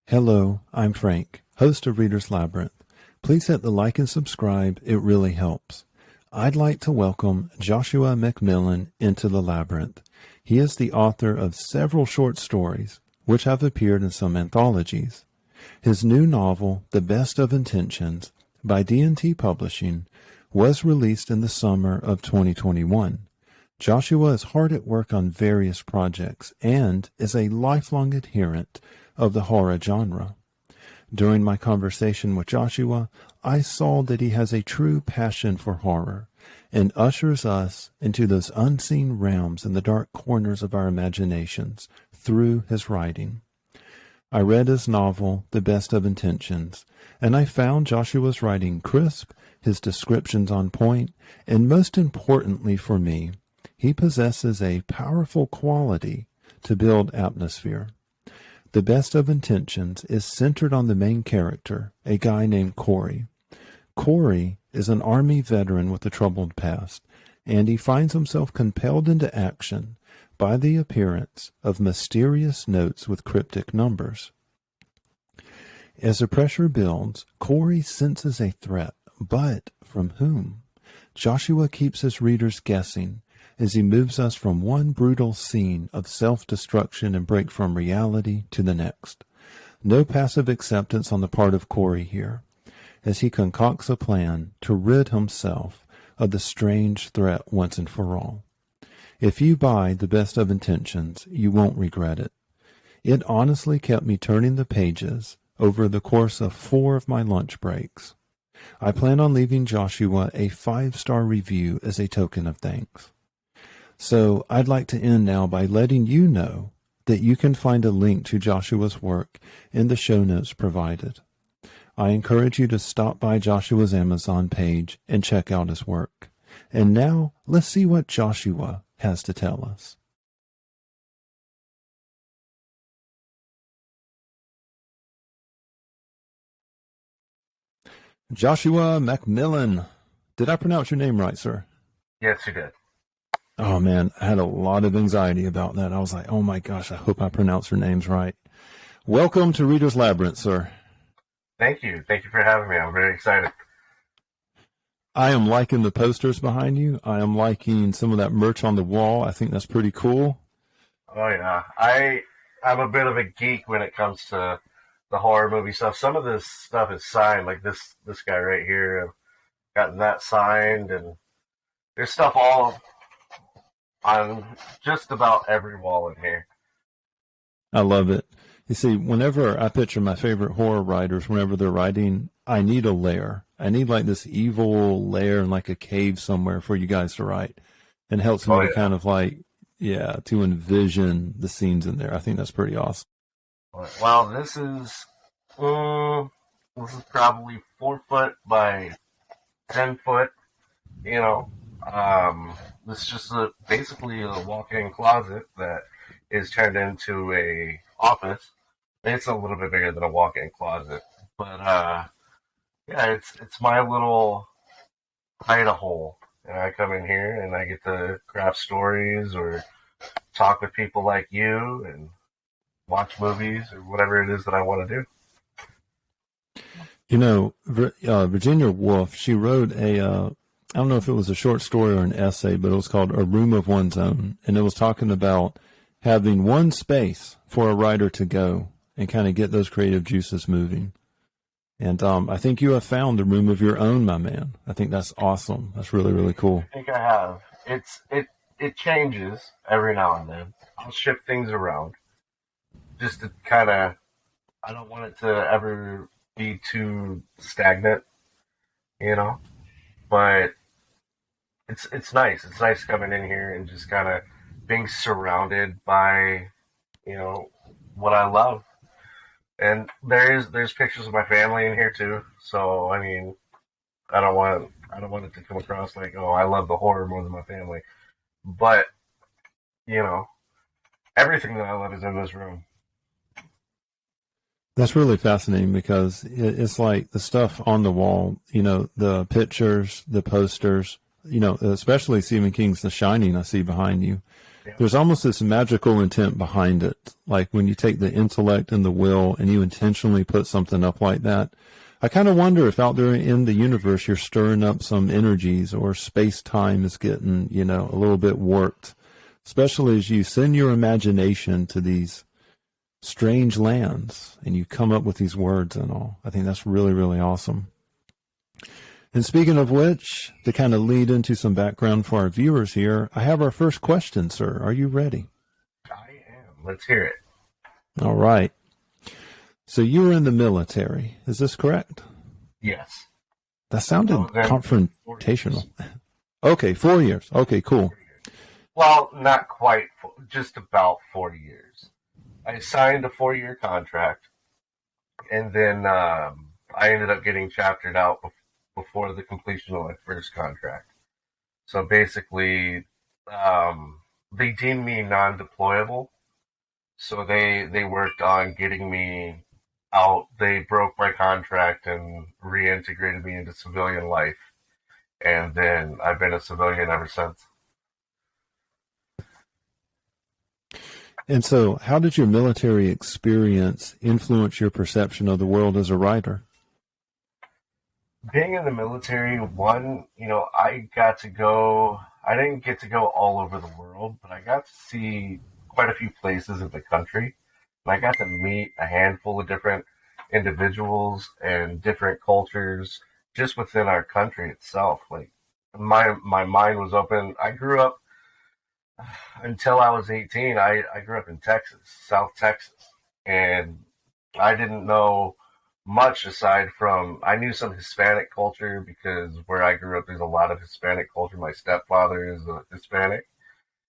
Hello, I'm Frank, host of Reader's Labyrinth. Please hit the like and subscribe, it really helps. I'd like to welcome Joshua MacMillan into the Labyrinth. He is the author of several short stories, which have appeared in some anthologies. His new novel, The Best of Intentions, by D&T Publishing, was released in the summer of 2021. Joshua is hard at work on various projects and is a lifelong adherent of the horror genre. During my conversation with Joshua, I saw that he has a true passion for horror and ushers us into those unseen realms in the dark corners of our imaginations through his writing. I read his novel, The Best of Intentions, and I found Joshua's writing crisp, his descriptions on point, and most importantly for me, he possesses a powerful quality to build atmosphere. The Best of Intentions is centered on the main character, a guy named Corey. Corey is an Army veteran with a troubled past, and he finds himself compelled into action by the appearance of mysterious notes with cryptic numbers. As the pressure builds, Corey senses a threat, but from whom? Joshua keeps his readers guessing as he moves us from one brutal scene of self-destruction and break from reality to the next. No passive acceptance on the part of Corey here, as he concocts a plan to rid himself of the strange threat once and for all. If you buy The Best of Intentions, you won't regret it. It honestly kept me turning the pages over the course of 4 of my lunch breaks. I plan on leaving Joshua a 5-star review as a token of thanks. So I'd like to end now by letting you know that you can find a link to Joshua's work in the show notes provided. I encourage you to stop by Joshua's Amazon page and check out his work. And now let's see what Joshua has to tell us. Joshua MacMillan. Did I pronounce your name right, sir? Yes, you did. Oh man, I had a lot of anxiety about that. I was like, oh my gosh, I hope I pronounce your names right. Welcome to Reader's Labyrinth, sir. Thank you. Thank you for having me. I'm very excited. I am liking the posters behind you. I am liking some of that merch on the wall. I think that's pretty cool. Oh yeah. I'm a bit of a geek when it comes to the horror movie stuff. Some of this stuff is signed, like this guy right here. I've gotten that signed, and there's stuff all on just about every wall in here. I love it. You see, whenever I picture my favorite horror writers, whenever they're writing, I need a lair. I need like this evil lair in like a cave somewhere for you guys to write. And it helps me to kind of like, to envision the scenes in there. I think that's pretty awesome. Well, this is probably 4 foot by 10 foot, This is just basically a walk-in closet that is turned into a office. It's a little bit bigger than a walk-in closet, but it's my little hide-a-hole. And I come in here and I get to craft stories or talk with people like you and watch movies or whatever it is that I want to do. Virginia Woolf, she wrote I don't know if it was a short story or an essay, but it was called A Room of One's Own. And it was talking about having one space for a writer to go and kind of get those creative juices moving. And I think you have found a room of your own, my man. I think that's awesome. That's really, really cool. I think I have. It changes every now and then. I'll shift things around just to kind of, I don't want it to ever be too stagnant, but it's nice. It's nice coming in here and just kind of being surrounded by, what I love. And there's pictures of my family in here too. So I mean, I don't want it to come across like, oh, I love the horror more than my family. But everything that I love is in this room. That's really fascinating because it's like the stuff on the wall, the pictures, the posters, especially Stephen King's The Shining I see behind you. Yeah. There's almost this magical intent behind it. Like when you take the intellect and the will and you intentionally put something up like that, I kind of wonder if out there in the universe you're stirring up some energies, or space-time is getting, a little bit warped, especially as you send your imagination to these strange lands and you come up with these words and all. I think that's really, really awesome. And speaking of which, to kind of lead into some background for our viewers here, I have our first question, sir. Are you ready? I am. Let's hear it. All right. So you were in the military. Is this correct? Yes. That sounded confrontational. Okay, 4 years. Okay, cool. Well, not quite. Just about 4 years. I signed a 4-year contract, and then I ended up getting chaptered out before the completion of my first contract. So basically, they deemed me non-deployable. So they worked on getting me out. They broke my contract and reintegrated me into civilian life. And then I've been a civilian ever since. And so how did your military experience influence your perception of the world as a writer? Being in the military, I didn't get to go all over the world, but I got to see quite a few places in the country. And I got to meet a handful of different individuals and different cultures just within our country itself. Like my mind was open. I grew up until I was 18. I grew up in Texas, South Texas, and I didn't know much aside from I knew some Hispanic culture because where I grew up, there's a lot of Hispanic culture. My stepfather is a Hispanic,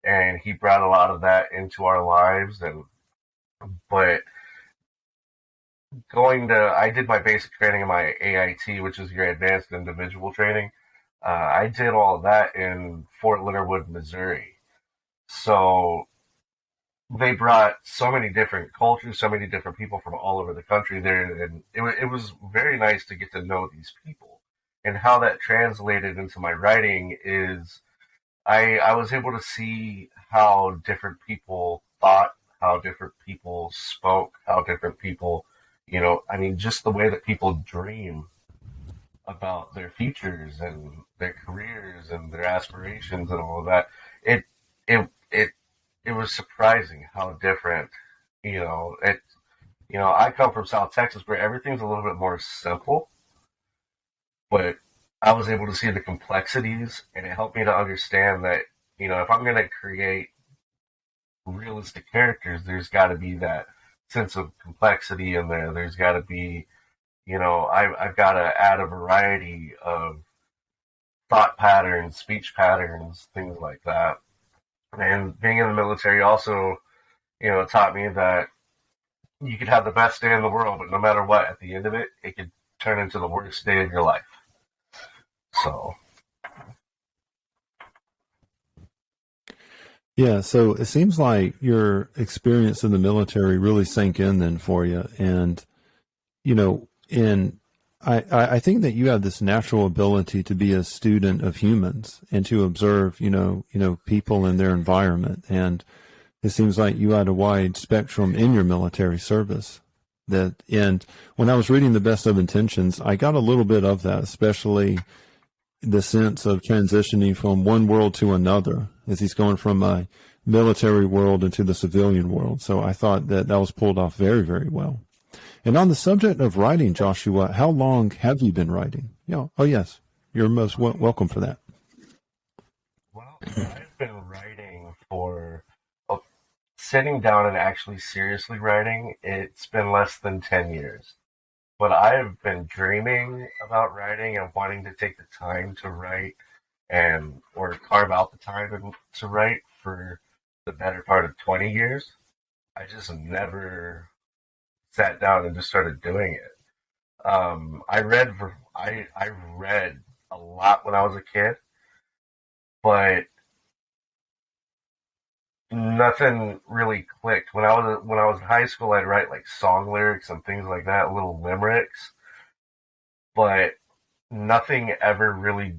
and he brought a lot of that into our lives. But I did my basic training in my AIT, which is your advanced individual training. I did all of that in Fort Leonard Wood, Missouri. So they brought so many different cultures, so many different people from all over the country there, and it was very nice to get to know these people. And how that translated into my writing is I was able to see how different people thought, how different people spoke, how different people, just the way that people dream about their futures and their careers and their aspirations and all of that. It it it it was surprising how different, I come from South Texas where everything's a little bit more simple, but I was able to see the complexities, and it helped me to understand that, if I'm going to create realistic characters, there's got to be that sense of complexity in there. There's got to be, I've got to add a variety of thought patterns, speech patterns, things like that. And being in the military also, taught me that you could have the best day in the world, but no matter what, at the end of it, it could turn into the worst day of your life. So. Yeah, so it seems like your experience in the military really sank in then for you. And, I think that you have this natural ability to be a student of humans and to observe, people in their environment. And it seems like you had a wide spectrum in your military service. And when I was reading The Best of Intentions, I got a little bit of that, especially the sense of transitioning from one world to another as he's going from a military world into the civilian world. So I thought that was pulled off very, very well. And on the subject of writing, Joshua, how long have you been writing? Oh, yes. You're most welcome for that. Well, I've been writing sitting down and actually seriously writing, it's been less than 10 years. But I've been dreaming about writing and wanting to take the time to write or carve out the time to write for the better part of 20 years. I just never sat down and just started doing it. I read a lot when I was a kid, but nothing really clicked. When I was in high school, I'd write like song lyrics and things like that, little limericks, but nothing ever really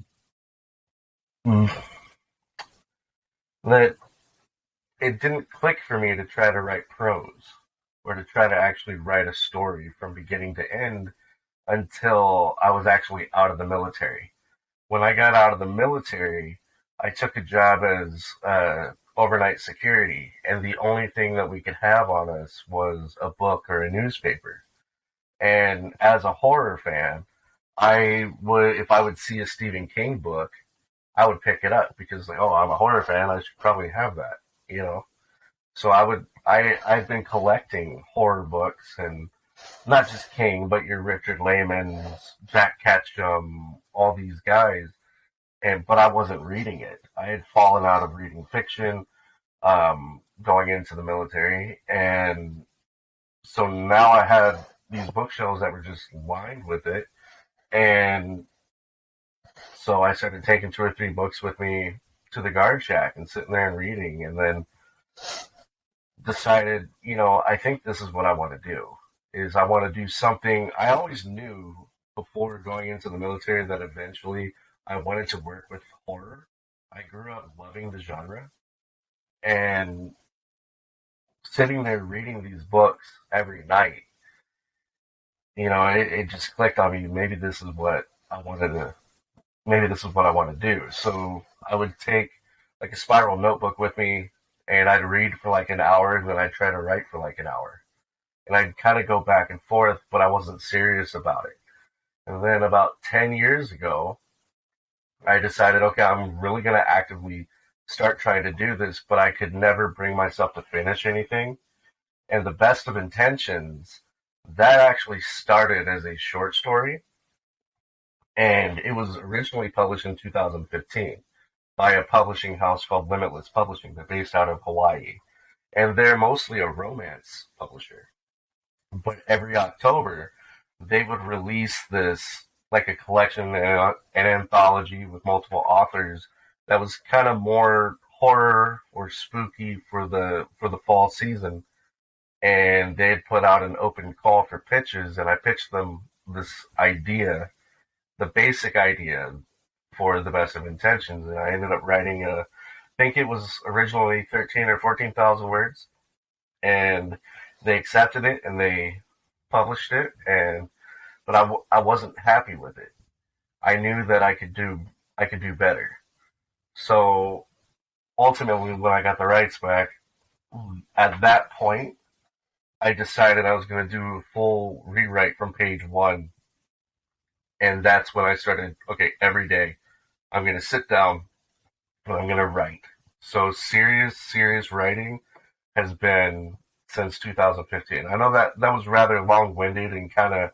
that it didn't click for me to try to write prose or to try to actually write a story from beginning to end until I was actually out of the military. When I got out of the military, I took a job as overnight security, and the only thing that we could have on us was a book or a newspaper. And as a horror fan, I would, if I would see a Stephen King book, I would pick it up because, like, oh, I'm a horror fan, I should probably have that, you know. So I've been collecting horror books, and not just King, but your Richard Layman's, Jack Ketchum, all these guys. But I wasn't reading it. I had fallen out of reading fiction, going into the military, and so now I had these bookshelves that were just lined with it, and so I started taking 2 or 3 books with me to the guard shack and sitting there and reading, and then decided, I think this is what I want to do. Is I want to do something. I always knew before going into the military that eventually I wanted to work with horror. I grew up loving the genre, and sitting there reading these books every night, it just clicked on me. Maybe this is what I wanted to. Maybe this is what I want to do. So I would take like a spiral notebook with me, and I'd read for like an hour, and then I'd try to write for like an hour. And I'd kind of go back and forth, but I wasn't serious about it. And then about 10 years ago, I decided, okay, I'm really going to actively start trying to do this, but I could never bring myself to finish anything. And the best of intentions, that actually started as a short story. And it was originally published in 2015 by a publishing house called Limitless Publishing. They're based out of Hawaii. And they're mostly a romance publisher. But every October, they would release this, like a collection, an anthology with multiple authors that was kind of more horror or spooky for the fall season. And they'd put out an open call for pitches, and I pitched them this idea, the basic idea for the best of intentions. And I ended up writing I think it was originally 13 or 14,000 words, and they accepted it and they published it, but I wasn't happy with it. I knew that I could do better. So ultimately, when I got the rights back, at that point, I decided I was going to do a full rewrite from page 1, and that's when I started. Okay, every day I'm going to sit down and I'm going to write. So serious writing has been since 2015. I know that was rather long-winded and kind of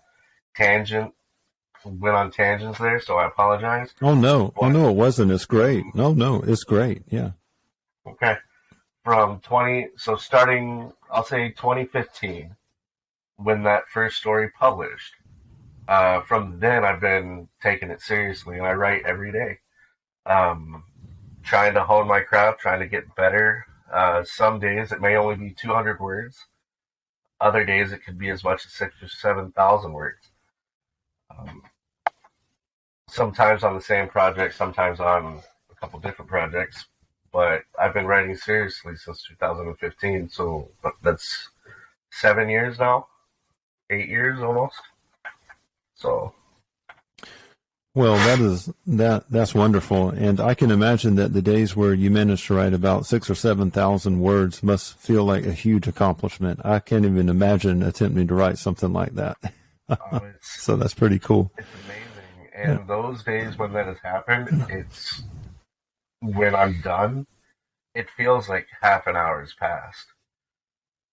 went on tangents there, so I apologize. Oh no, it wasn't. It's great. No, it's great. Yeah. Okay. Starting, I'll say 2015, when that first story published. From then, I've been taking it seriously, and I write every day. Trying to hone my craft, trying to get better. Some days it may only be 200 words. Other days it could be as much as 6,000 or 7,000 words. Sometimes on the same project, sometimes on a couple different projects. But I've been writing seriously since 2015, so that's 7 years now, 8 years almost. So. Well, that's wonderful, and I can imagine that the days where you managed to write about 6,000 or 7,000 words must feel like a huge accomplishment. I can't even imagine attempting to write something like that. So that's pretty cool. It's amazing, and those days when that has happened, it's when I'm done. It feels like half an hour has passed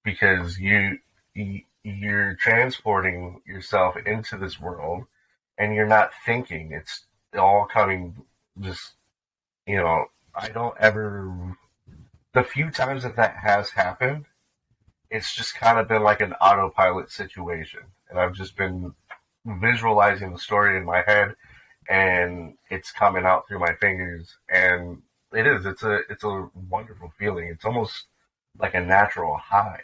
because you're transporting yourself into this world. And you're not thinking. It's all coming just, I don't ever, the few times that has happened, it's just kind of been like an autopilot situation. And I've just been visualizing the story in my head, and it's coming out through my fingers. And it's a wonderful feeling. It's almost like a natural high.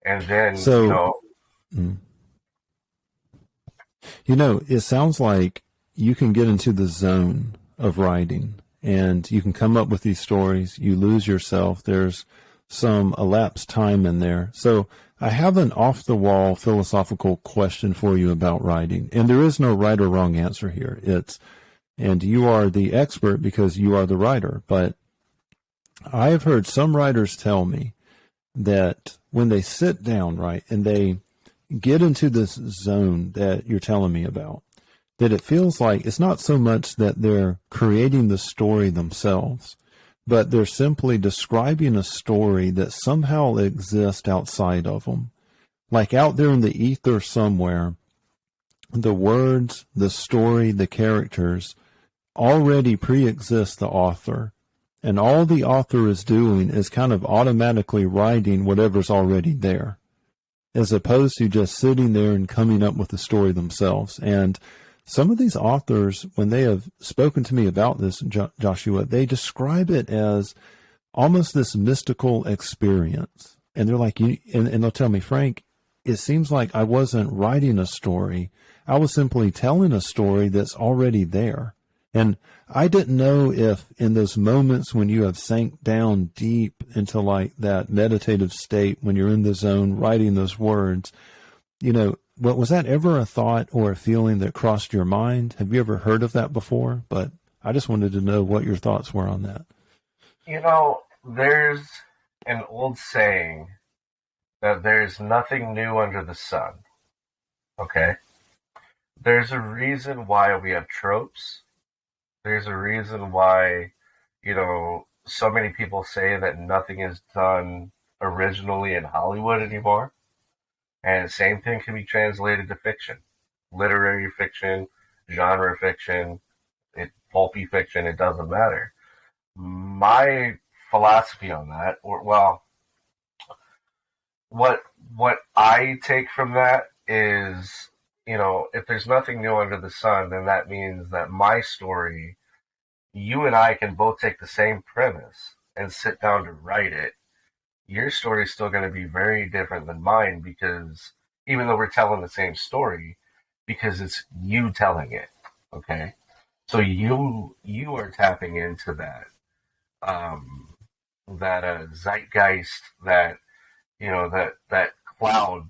And then, it sounds like you can get into the zone of writing and you can come up with these stories. You lose yourself. There's some elapsed time in there. So I have an off-the-wall philosophical question for you about writing, and there is no right or wrong answer here. And you are the expert because you are the writer. But I have heard some writers tell me that when they sit down, right, and they get into this zone that you're telling me about, that it feels like it's not so much that they're creating the story themselves, but they're simply describing a story that somehow exists outside of them. Like out there in the ether somewhere, the words, the story, the characters already pre-exist the author. And all the author is doing is kind of automatically writing whatever's already there, as opposed to just sitting there and coming up with the story themselves. And some of these authors, when they have spoken to me about this, Joshua, they describe it as almost this mystical experience. And they're like, and they'll tell me, Frank, it seems like I wasn't writing a story. I was simply telling a story that's already there. And I didn't know if in those moments when you have sank down deep into like that meditative state, when you're in the zone writing those words, what was that ever a thought or a feeling that crossed your mind? Have you ever heard of that before? But I just wanted to know what your thoughts were on that. There's an old saying that there's nothing new under the sun. Okay? There's a reason why we have tropes. There's a reason why, so many people say that nothing is done originally in Hollywood anymore. And the same thing can be translated to fiction, literary fiction, genre fiction, pulpy fiction, it doesn't matter. My philosophy on that, what I take from that is, if there's nothing new under the sun, then that means that my story, you and I can both take the same premise and sit down to write it. Your story is still going to be very different than mine, because even though we're telling the same story, because it's you telling it, okay? So you are tapping into that zeitgeist, that that cloud,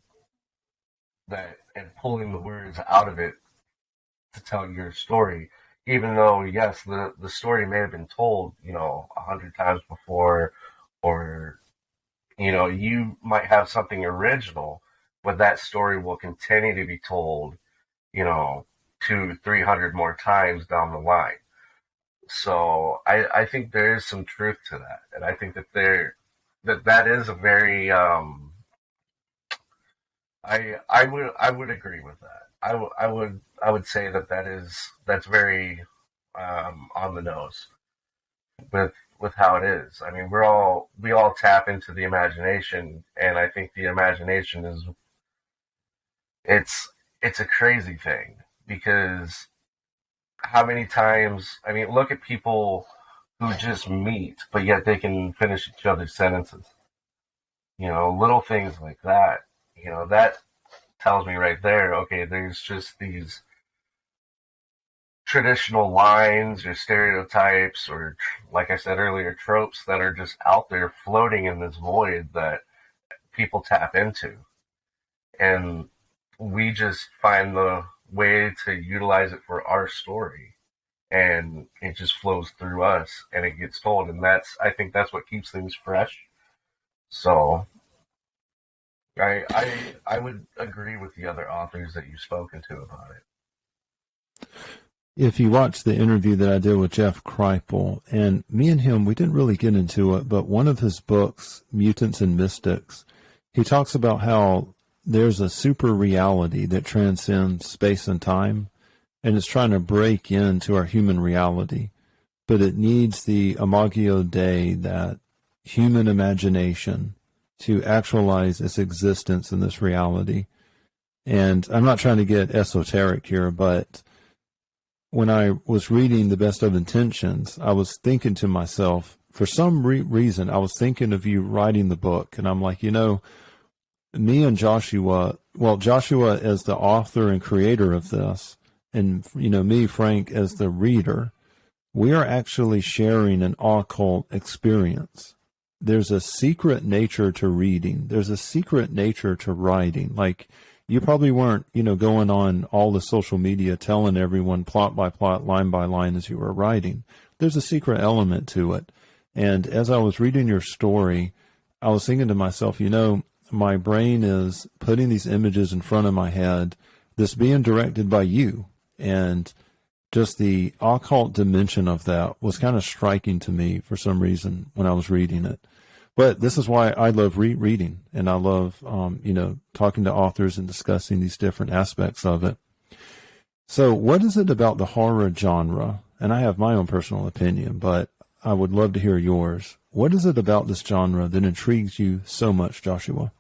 and pulling the words out of it to tell your story. Even though, yes, the story may have been told 100 times before, or you might have something original, but that story will continue to be told 200-300 more times down the line. So I think there is some truth to that, and I think that is a very I would agree with that. I would say that's very on the nose with how it is. I mean, we all tap into the imagination, and I think the imagination it's a crazy thing, because how many times, I mean, look at people who just meet, but yet they can finish each other's sentences. Little things like that. That tells me right there, okay, there's just these traditional lines or stereotypes, or, like I said earlier, tropes that are just out there floating in this void that people tap into. And we just find the way to utilize it for our story. And it just flows through us and it gets told. And I think that's what keeps things fresh. So I would agree with the other authors that you've spoken to about it. If you watch the interview that I did with Jeff Kripal, and me and him, we didn't really get into it, but one of his books, Mutants and Mystics, he talks about how there's a super reality that transcends space and time, and it's trying to break into our human reality, but it needs the imago Dei, that human imagination, to actualize its existence in this reality. And I'm not trying to get esoteric here, but when I was reading The Best of Intentions, I was thinking to myself, for some reason, I was thinking of you writing the book. And I'm like, me and Joshua as the author and creator of this, and, me, Frank, as the reader, we are actually sharing an occult experience. There's a secret nature to reading. There's a secret nature to writing. Like, you probably weren't, going on all the social media telling everyone plot by plot, line by line as you were writing. There's a secret element to it. And as I was reading your story, I was thinking to myself, my brain is putting these images in front of my head, this being directed by you. And just the occult dimension of that was kind of striking to me for some reason when I was reading it. But this is why I love reading, and I love, talking to authors and discussing these different aspects of it. So what is it about the horror genre? And I have my own personal opinion, but I would love to hear yours. What is it about this genre that intrigues you so much, Joshua?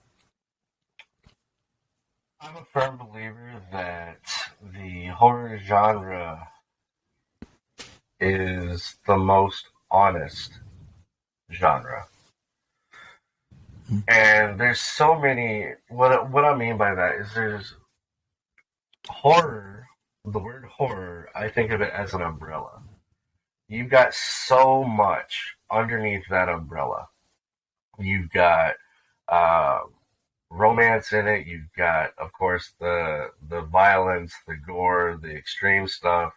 I'm a firm believer that the horror genre is the most honest genre. And there's so many, what I mean by that is there's horror, the word horror, I think of it as an umbrella. You've got so much underneath that umbrella. You've got romance in it. You've got, of course, the violence, the gore, the extreme stuff.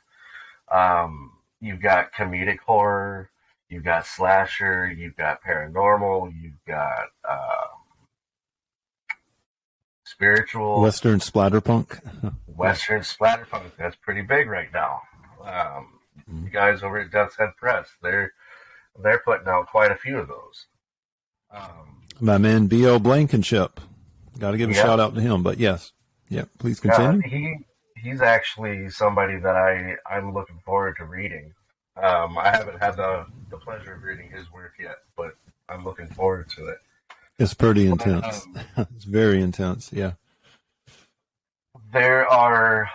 You've got comedic horror. You've got slasher. You've got paranormal. You've got spiritual. Western splatterpunk. Western splatterpunk. That's pretty big right now. The guys over at Death's Head Press, they're putting out quite a few of those. My man B.L. Blankenship. Got to give a shout out to him. But yes, please continue. He's actually somebody that I'm looking forward to reading. I haven't had the pleasure of reading his work yet, but I'm looking forward to it. It's pretty intense. It's very intense, yeah. There are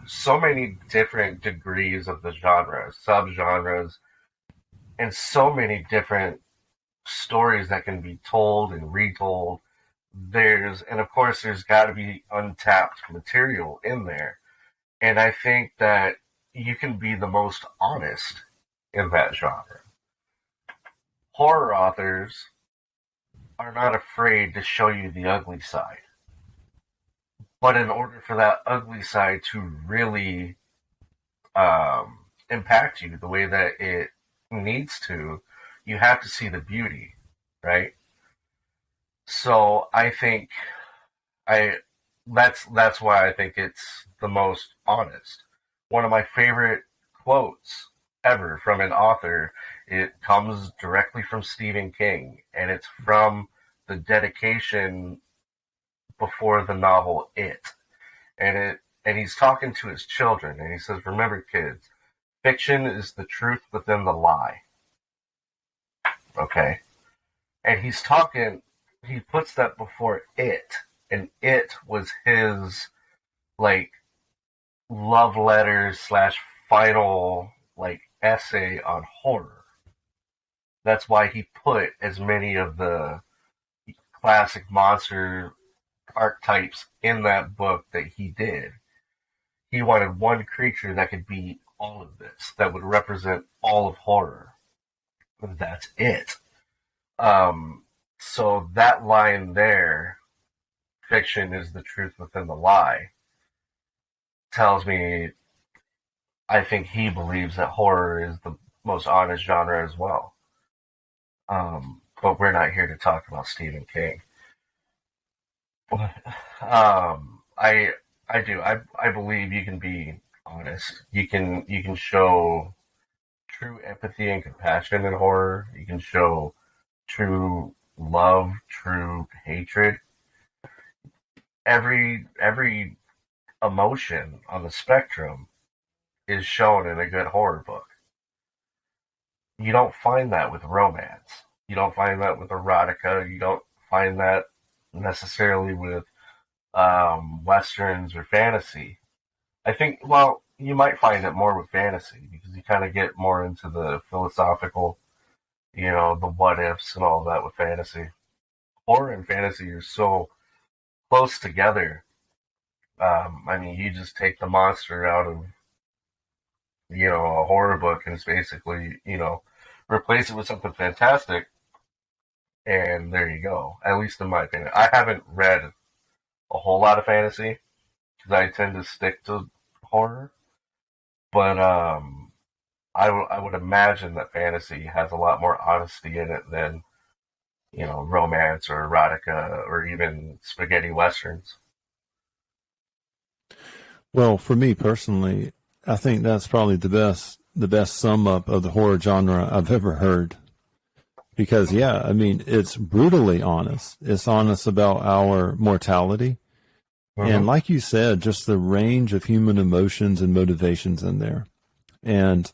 so many different degrees of the genre, subgenres, and so many different stories that can be told and retold. And of course, there's got to be untapped material in there. And I think that you can be the most honest in that genre. Horror authors are not afraid to show you the ugly side. But in order for that ugly side to really impact you the way that it needs to, you have to see the beauty, right? So I think that's why I think it's the most honest. One of my favorite quotes ever from an author, it comes directly from Stephen King, and it's from the dedication before the novel It. And he's talking to his children, and he says, "Remember, kids, fiction is the truth within the lie." Okay? And he puts that before It, and It was his, love letters / final, essay on horror. That's why he put as many of the classic monster archetypes in that book that he did. He wanted one creature that could be all of this, that would represent all of horror. And that's it. So that line there, fiction is the truth within the lie, tells me I think he believes that horror is the most honest genre as well. But we're not here to talk about Stephen King. I believe you can be honest. You can show true empathy and compassion in horror. You can show true love, true hatred. Every emotion on the spectrum is shown in a good horror book. You don't find that with romance. You don't find that with erotica. You don't find that necessarily with westerns or fantasy. I think, well, you might find it more with fantasy because you kind of get more into the philosophical, the what ifs and all that with fantasy. Horror and fantasy are so close together. You just take the monster out of a horror book and it's basically, replace it with something fantastic, and there you go. At least in my opinion. I haven't read a whole lot of fantasy because I tend to stick to horror, but I would imagine that fantasy has a lot more honesty in it than, romance or erotica or even spaghetti westerns. Well, for me personally, I think that's probably the best sum up of the horror genre I've ever heard. Because yeah, I mean, it's brutally honest. It's honest about our mortality. And Mm-hmm. like you said, just the range of human emotions and motivations in there. And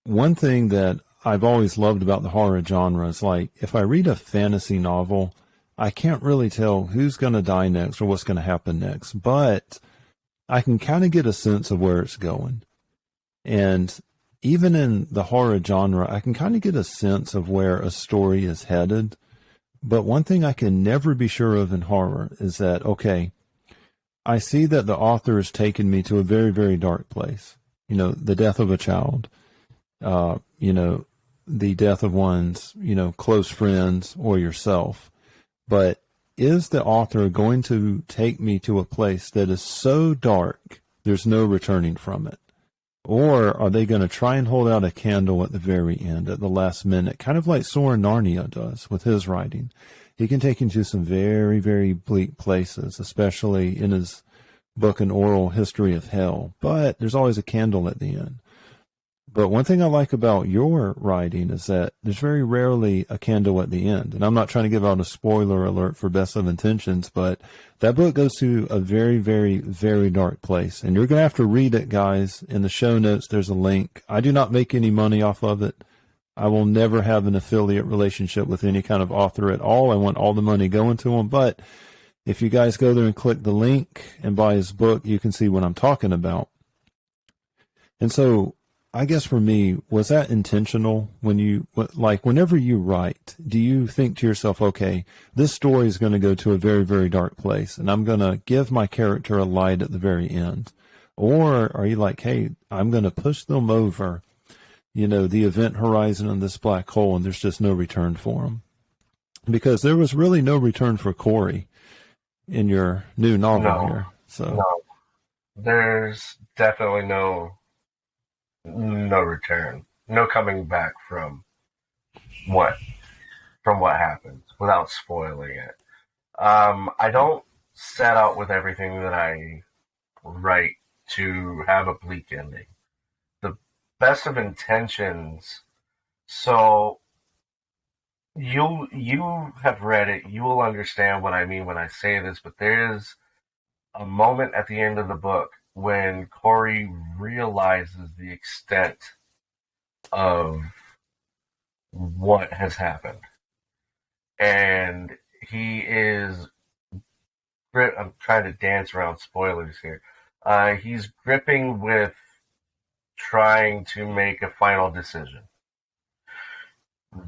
one thing that I've always loved about the horror genre is like if I read a fantasy novel, I can't really tell who's going to die next or what's going to happen next, but I can kind of get a sense of where it's going. And even in the horror genre, I can kind of get a sense of where a story is headed. But one thing I can never be sure of in horror is that, okay, I see that the author has taken me to a very, very dark place. The death of a child, uh, you know, the death of one's, close friends or yourself. But is the author going to take me to a place that is so dark, there's no returning from it? Or are they going to try and hold out a candle at the very end, at the last minute, kind of like Soren Narnia does with his writing? He can take you to some very, very bleak places, especially in his book, An Oral History of Hell. But there's always a candle at the end. But one thing I like about your writing is that there's very rarely a candle at the end. And I'm not trying to give out a spoiler alert for Best of Intentions, but that book goes to a very, very, very dark place. And you're going to have to read it, guys. In the show notes, there's a link. I do not make any money off of it. I will never have an affiliate relationship with any kind of author at all. I want all the money going to them. But if you guys go there and click the link and buy his book, you can see what I'm talking about. And so I guess for me, was that intentional whenever you write, do you think to yourself, okay, this story is going to go to a very, very dark place and I'm going to give my character a light at the very end? Or are you like, hey, I'm going to push them over, the event horizon in this black hole and there's just no return for them? Because there was really no return for Corey in your new novel No, here. So, no, there's definitely no return, no coming back what from what happens without spoiling it. I don't set out with everything that I write to have a bleak ending. The best of intentions. So you have read it. You will understand what I mean when I say this. But there is a moment at the end of the book when Corey realizes the extent of what has happened. And he is, I'm trying to dance around spoilers here. He's gripping with trying to make a final decision.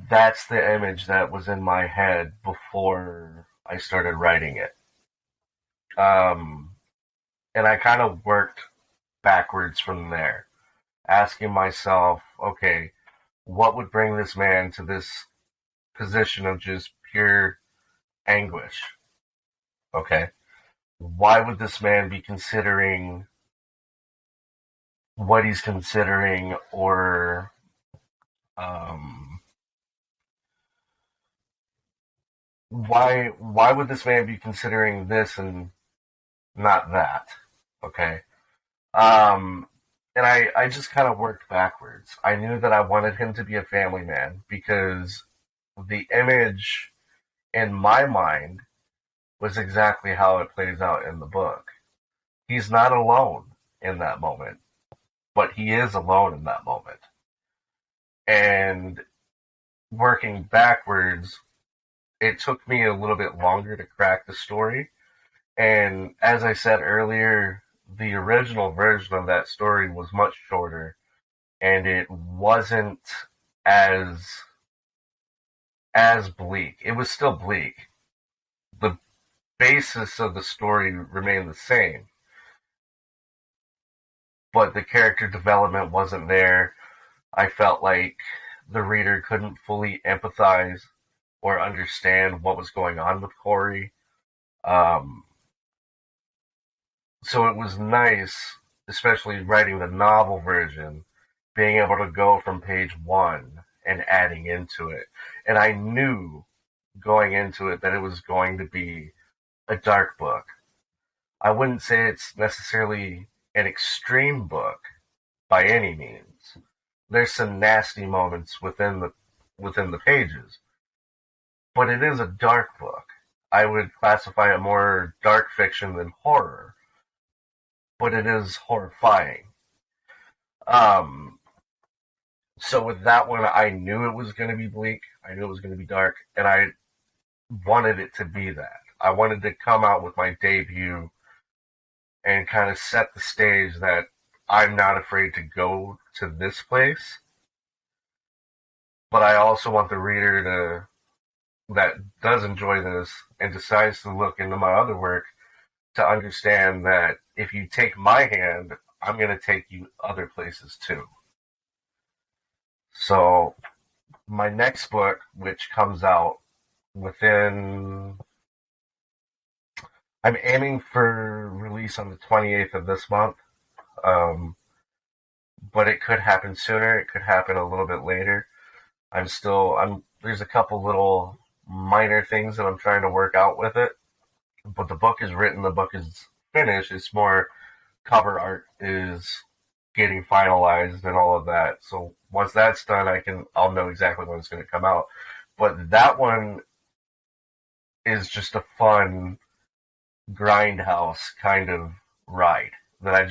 That's the image that was in my head before I started writing it. And I kind of worked backwards from there, asking myself, okay, what would bring this man to this position of just pure anguish? Okay. Why would this man be considering what he's considering, or why would this man be considering this and not that? Okay. And I just kind of worked backwards. I knew that I wanted him to be a family man because the image in my mind was exactly how it plays out in the book. He's not alone in that moment, but he is alone in that moment. And working backwards, it took me a little bit longer to crack the story. And as I said earlier, the original version of that story was much shorter, and it wasn't as bleak. It was still bleak. The basis of the story remained the same, but the character development wasn't there. I felt like the reader couldn't fully empathize or understand what was going on with Corey. So it was nice, especially writing the novel version, being able to go from page one and adding into it. And I knew going into it that it was going to be a dark book. I wouldn't say it's necessarily an extreme book by any means. There's some nasty moments within the pages, but it is a dark book. I would classify it more dark fiction than horror, but it is horrifying. So with that one, I knew it was going to be bleak. I knew it was going to be dark, and I wanted it to be that. I wanted to come out with my debut and kind of set the stage that I'm not afraid to go to this place, but I also want the reader that does enjoy this and decides to look into my other work to understand that if you take my hand, I'm going to take you other places too. So my next book, which comes out I'm aiming for release on the 28th of this month. But it could happen sooner. It could happen a little bit later. There's a couple little minor things that I'm trying to work out with it. But the book is written, the book is finished. It's more cover art is getting finalized and all of that. So once that's done, I'll know exactly when it's going to come out. But that one is just a fun grindhouse kind of ride that I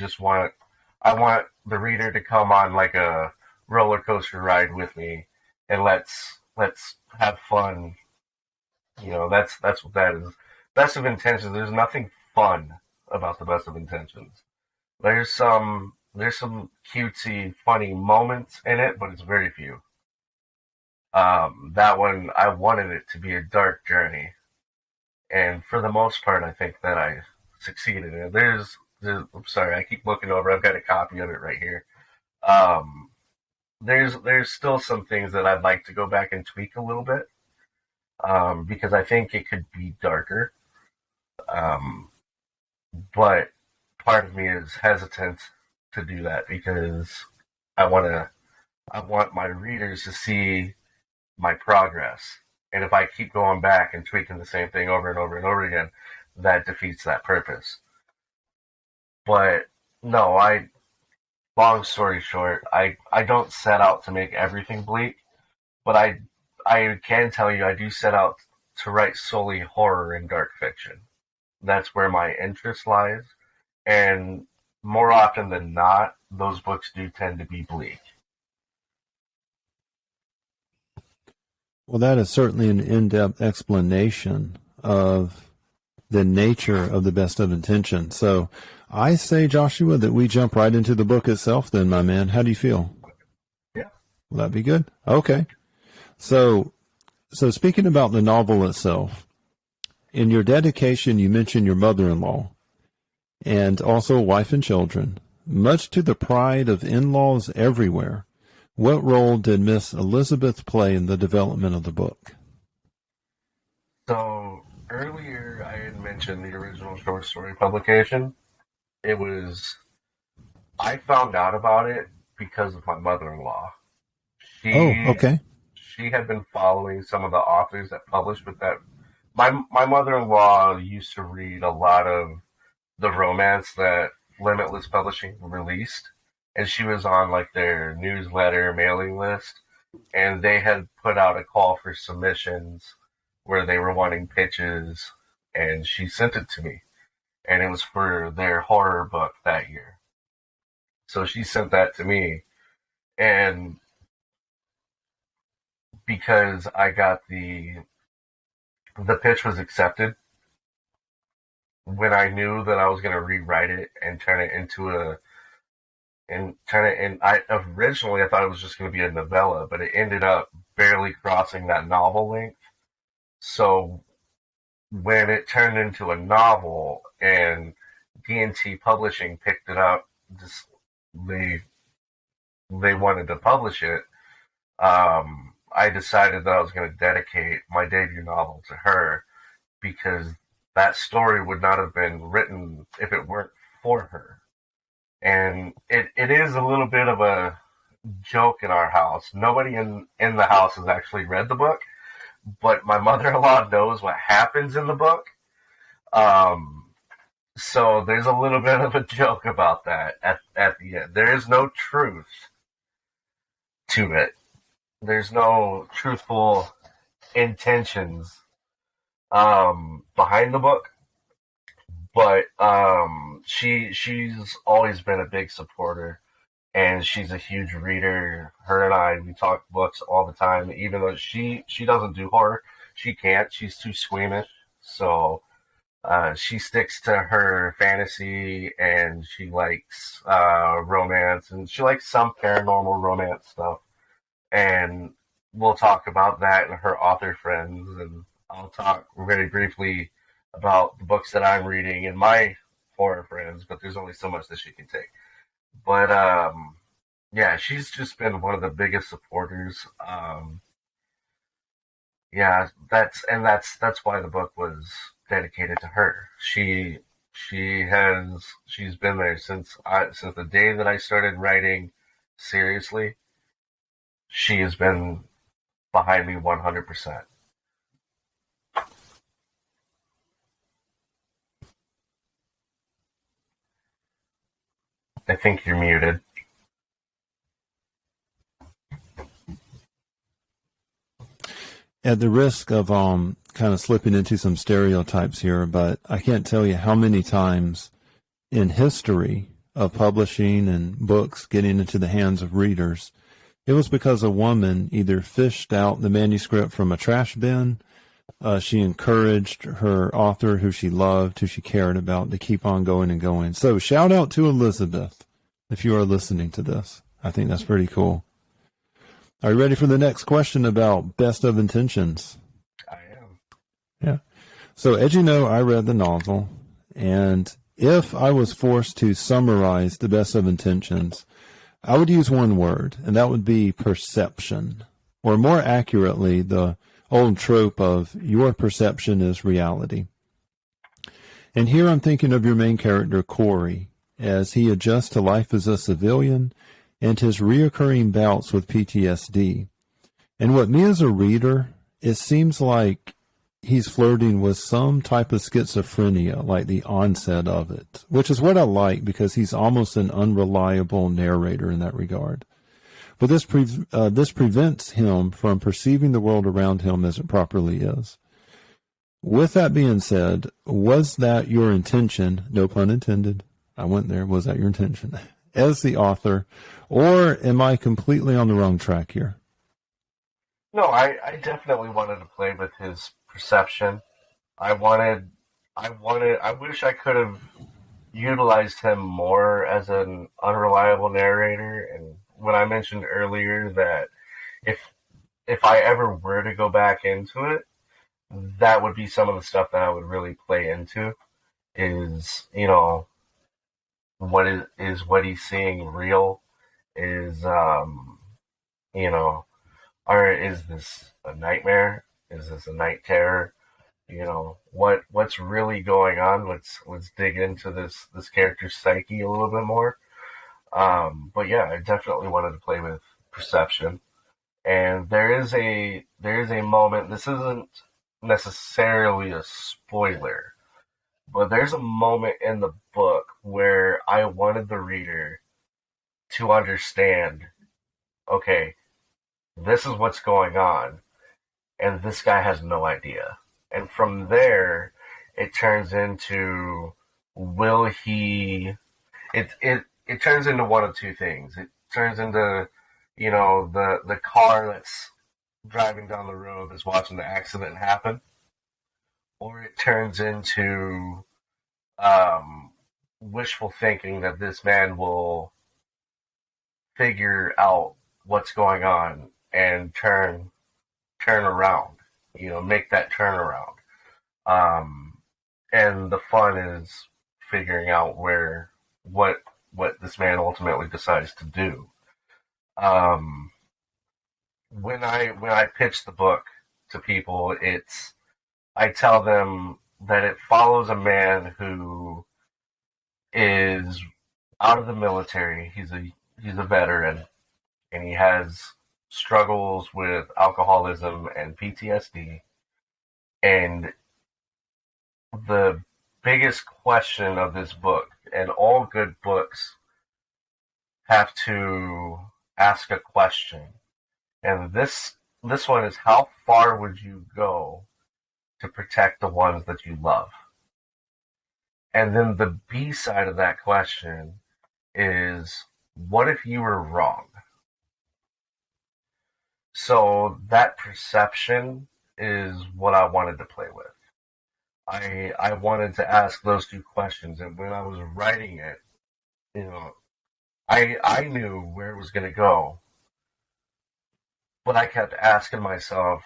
want the reader to come on like a roller coaster ride with me, and let's have fun. That's what that is. Best of Intentions. There's nothing fun about the Best of Intentions. There's some cutesy, funny moments in it, but it's very few. That one, I wanted it to be a dark journey, and for the most part, I think that I succeeded in it. I'm sorry, I keep looking over. I've got a copy of it right here. There's still some things that I'd like to go back and tweak a little bit, because I think it could be darker. But part of me is hesitant to do that because I want my readers to see my progress. And if I keep going back and tweaking the same thing over and over and over again, that defeats that purpose. But no, long story short, I don't set out to make everything bleak, but I can tell you I do set out to write solely horror and dark fiction. That's where my interest lies, and more often than not, those books do tend to be bleak. Well, that is certainly an in-depth explanation of the nature of the Best of Intention. So I say, Joshua, that we jump right into the book itself then, my man. How do you feel? Yeah. Will that be good? Okay. So speaking about the novel itself, in your dedication, you mention your mother-in-law and also wife and children, much to the pride of in-laws everywhere. What role did Miss Elizabeth play in the development of the book? So earlier I had mentioned the original short story publication. I found out about it because of my mother-in-law. Okay. She had been following some of the authors that published with that. My mother-in-law used to read a lot of the romance that Limitless Publishing released, and she was on like their newsletter mailing list, and they had put out a call for submissions where they were wanting pitches, and she sent it to me, and it was for their horror book that year. So she sent that to me, and because I got the pitch was accepted, when I knew that I was going to rewrite it and turn it into originally I thought it was just going to be a novella, but it ended up barely crossing that novel length. So when it turned into a novel and D&T Publishing picked it up, just they they wanted to publish it, I decided that I was going to dedicate my debut novel to her, because that story would not have been written if it weren't for her. And it is a little bit of a joke in our house. Nobody in the house has actually read the book, but my mother-in-law knows what happens in the book. So there's a little bit of a joke about that at the end. There is no truth to it. There's no truthful intentions behind the book, but she's always been a big supporter, and she's a huge reader. Her and I, we talk books all the time. Even though she doesn't do horror, she can't. She's too squeamish, so she sticks to her fantasy, and she likes romance, and she likes some paranormal romance stuff. And we'll talk about that and her author friends, and I'll talk very briefly about the books that I'm reading and my horror friends, but there's only so much that she can take. But yeah, she's just been one of the biggest supporters. Yeah, that's why the book was dedicated to her. She's been there since the day that I started writing seriously. She has been behind me 100%. I think you're muted. At the risk of kind of slipping into some stereotypes here, but I can't tell you how many times in history of publishing and books getting into the hands of readers, it was because a woman either fished out the manuscript from a trash bin, she encouraged her author who she loved, who she cared about, to keep on going and going. So shout out to Elizabeth if you are listening to this. I think that's pretty cool. Are you ready for the next question about Best of Intentions? I am. Yeah. So as you know, I read the novel, and if I was forced to summarize the Best of Intentions, I would use one word, and that would be perception, or more accurately, the old trope of your perception is reality. And here I'm thinking of your main character, Corey, as he adjusts to life as a civilian and his reoccurring bouts with PTSD. And what me as a reader, it seems like he's flirting with some type of schizophrenia, like the onset of it, which is what I like because he's almost an unreliable narrator in that regard. But this prevents him from perceiving the world around him as it properly is. With that being said, was that your intention, no pun intended, I went there, was that your intention, as the author, or am I completely on the wrong track here? No, I definitely wanted to play with his perception. I wish I could have utilized him more as an unreliable narrator. And when I mentioned earlier that if I ever were to go back into it, that would be some of the stuff that I would really play into. Is, what he's seeing real? Is or is this a nightmare? Is this a night terror? What's really going on? Let's dig into this character's psyche a little bit more. But yeah, I definitely wanted to play with perception. And there is a moment. This isn't necessarily a spoiler, but there's a moment in the book where I wanted the reader to understand, okay, this is what's going on, and this guy has no idea. And from there, it turns into, will he... It turns into one of two things. It turns into, the car that's driving down the road that's watching the accident happen, or it turns into wishful thinking that this man will figure out what's going on and turn around, make that turnaround. And the fun is figuring out what what this man ultimately decides to do. When I pitch the book to people, I tell them that it follows a man who is out of the military. He's a veteran, and he has struggles with alcoholism and PTSD. And the biggest question of this book, and all good books have to ask a question, and this one is, how far would you go to protect the ones that you love? And then the B side of that question is, what if you were wrong? So that perception is what I wanted to play with. I wanted to ask those two questions, and when I was writing it, I knew where it was going to go, but I kept asking myself,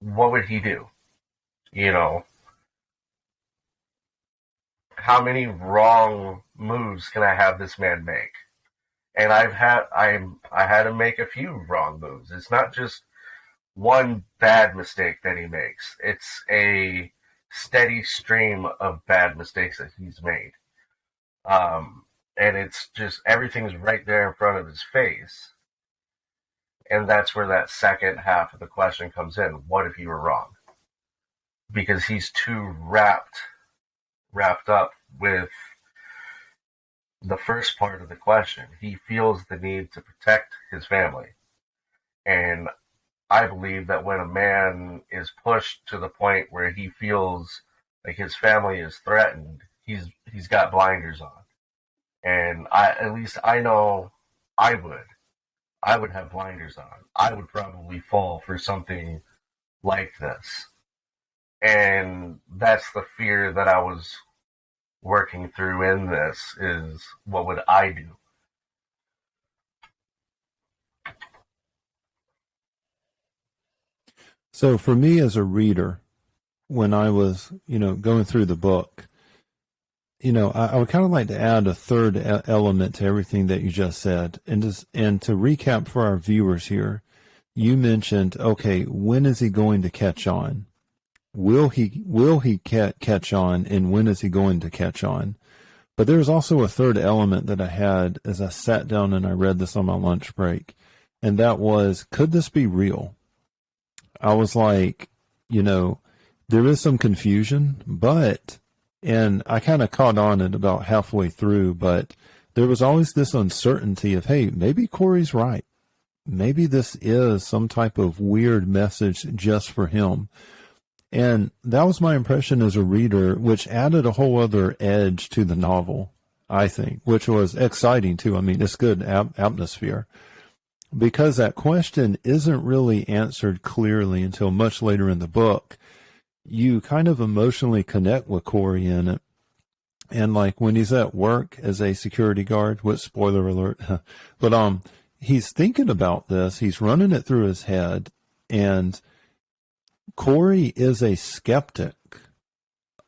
what would he do? How many wrong moves can I have this man make? And I had to make a few wrong moves. It's not just one bad mistake that he makes. It's a steady stream of bad mistakes that he's made. And it's just, everything's right there in front of his face. And that's where that second half of the question comes in. What if you were wrong? Because he's too wrapped up with the first part of the question. He feels the need to protect his family. And I believe that when a man is pushed to the point where he feels like his family is threatened, he's got blinders on. And I know I would have blinders on. I would probably fall for something like this. And that's the fear that I was working through in this, is what would I do? So for me as a reader, when I was, going through the book, I would kind of like to add a third element to everything that you just said. And to recap for our viewers here, you mentioned, okay, when is he going to catch on? Will he catch on, and when is he going to catch on? But there was also a third element that I had as I sat down and I read this on my lunch break, and that was, could this be real? I was like, there is some confusion, and I kind of caught on it about halfway through, but there was always this uncertainty of, hey, maybe Corey's right. Maybe this is some type of weird message just for him. And that was my impression as a reader, which added a whole other edge to the novel, I think, which was exciting too. I mean, it's good atmosphere, because that question isn't really answered clearly until much later in the book. You kind of emotionally connect with Corey in it. And like when he's at work as a security guard, what, spoiler alert, but he's thinking about this, he's running it through his head, and Corey is a skeptic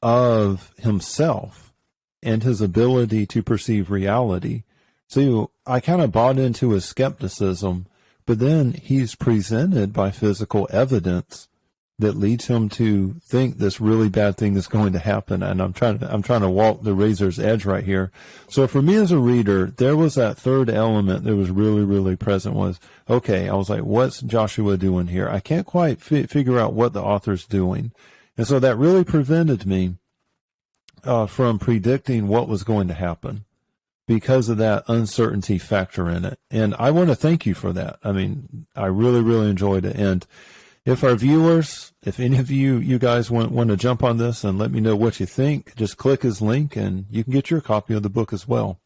of himself and his ability to perceive reality. So I kind of bought into his skepticism, but then he's presented by physical evidence that leads him to think this really bad thing is going to happen. And I'm trying to walk the razor's edge right here. So for me as a reader, there was that third element that was really, really present, was, okay, I was like, what's Joshua doing here? I can't quite figure out what the author's doing. And so that really prevented me from predicting what was going to happen, because of that uncertainty factor in it. And I want to thank you for that. I mean, I really, really enjoyed it. And if our viewers, if any of you guys want to jump on this and let me know what you think, just click his link and you can get your copy of the book as well.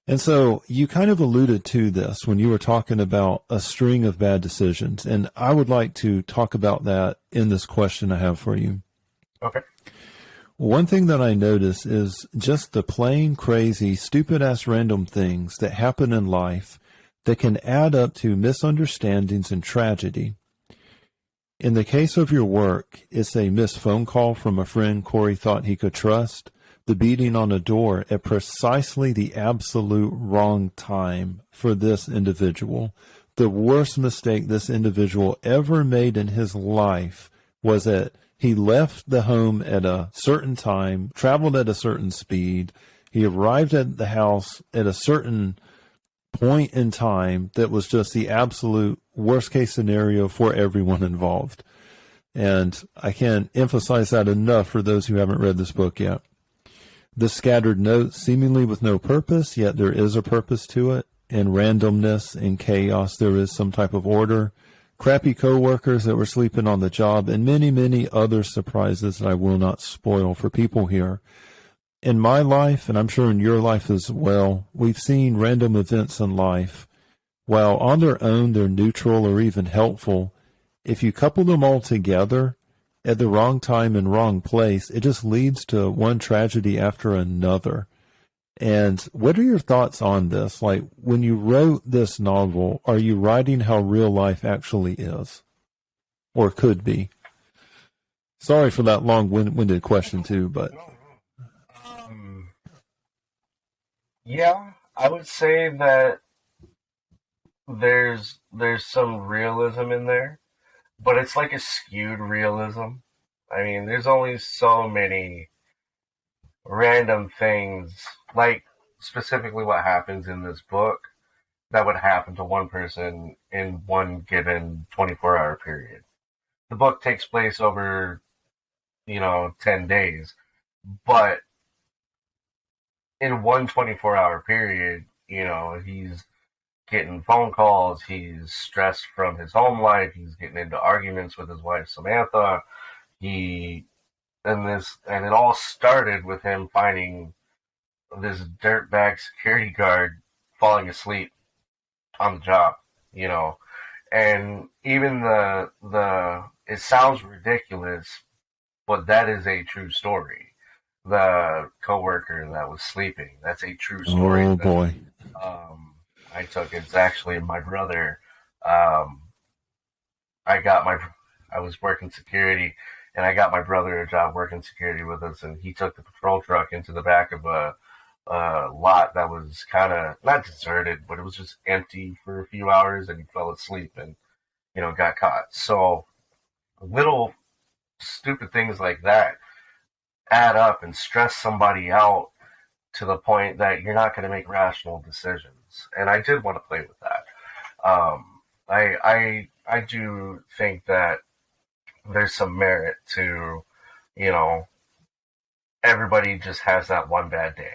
And so you kind of alluded to this when you were talking about a string of bad decisions. And I would like to talk about that in this question I have for you. Okay. One thing that I notice is just the plain, crazy, stupid-ass random things that happen in life that can add up to misunderstandings and tragedy. In the case of your work, it's a missed phone call from a friend Corey thought he could trust. the beating on a door at precisely the absolute wrong time for this individual. The worst mistake this individual ever made in his life was that he left the home at a certain time, traveled at a certain speed. He arrived at the house at a certain point in time that was just the absolute worst case scenario for everyone involved. And I can't emphasize that enough for those who haven't read this book yet. The scattered notes, seemingly with no purpose, yet there is a purpose to it. In randomness and chaos, there is some type of order. Crappy coworkers that were sleeping on the job, and many, many other surprises that I will not spoil for people here. In my life, and I'm sure in your life as well, we've seen random events in life. While on their own they're neutral or even helpful, if you couple them all together at the wrong time and wrong place, it just leads to one tragedy after another. And what are your thoughts on this? Like, when you wrote this novel, are you writing how real life actually is? Or could be? Sorry for that long-winded question, too, but... Yeah, I would say that there's some realism in there, but it's like a skewed realism. I mean, there's only so many random things, like specifically what happens in this book, that would happen to one person in one given 24-hour period. The book takes place over, 10 days, but in one 24-hour period, he's getting phone calls, he's stressed from his home life, he's getting into arguments with his wife Samantha, and it all started with him finding this dirtbag security guard falling asleep on the job, and even it sounds ridiculous, but that is a true story. The coworker that was sleeping, that's a true story. Oh, boy. I took, it's actually my brother. I was working security, and I got my brother a job working security with us, and he took the patrol truck into the back of a lot that was kind of not deserted, but it was just empty for a few hours, and he fell asleep and got caught. So little stupid things like that add up and stress somebody out to the point that you're not going to make rational decisions. And I did want to play with that. I do think that there's some merit to, everybody just has that one bad day.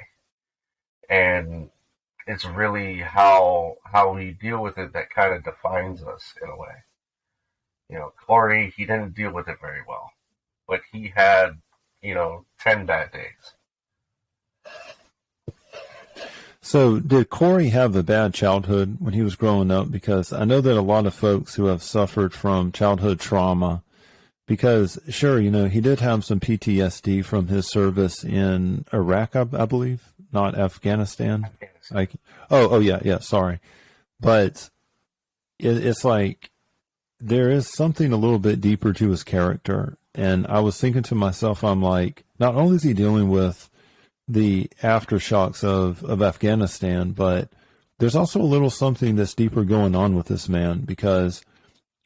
And it's really how we deal with it that kind of defines us in a way. Corey, he didn't deal with it very well, but he had 10 bad days. So did Corey have a bad childhood when he was growing up? Because I know that a lot of folks who have suffered from childhood trauma, because sure, he did have some PTSD from his service in Iraq, I believe, not Afghanistan. Yeah, sorry. But it's like there is something a little bit deeper to his character. And I was thinking to myself, I'm like, not only is he dealing with the aftershocks of Afghanistan, but there's also a little something that's deeper going on with this man, because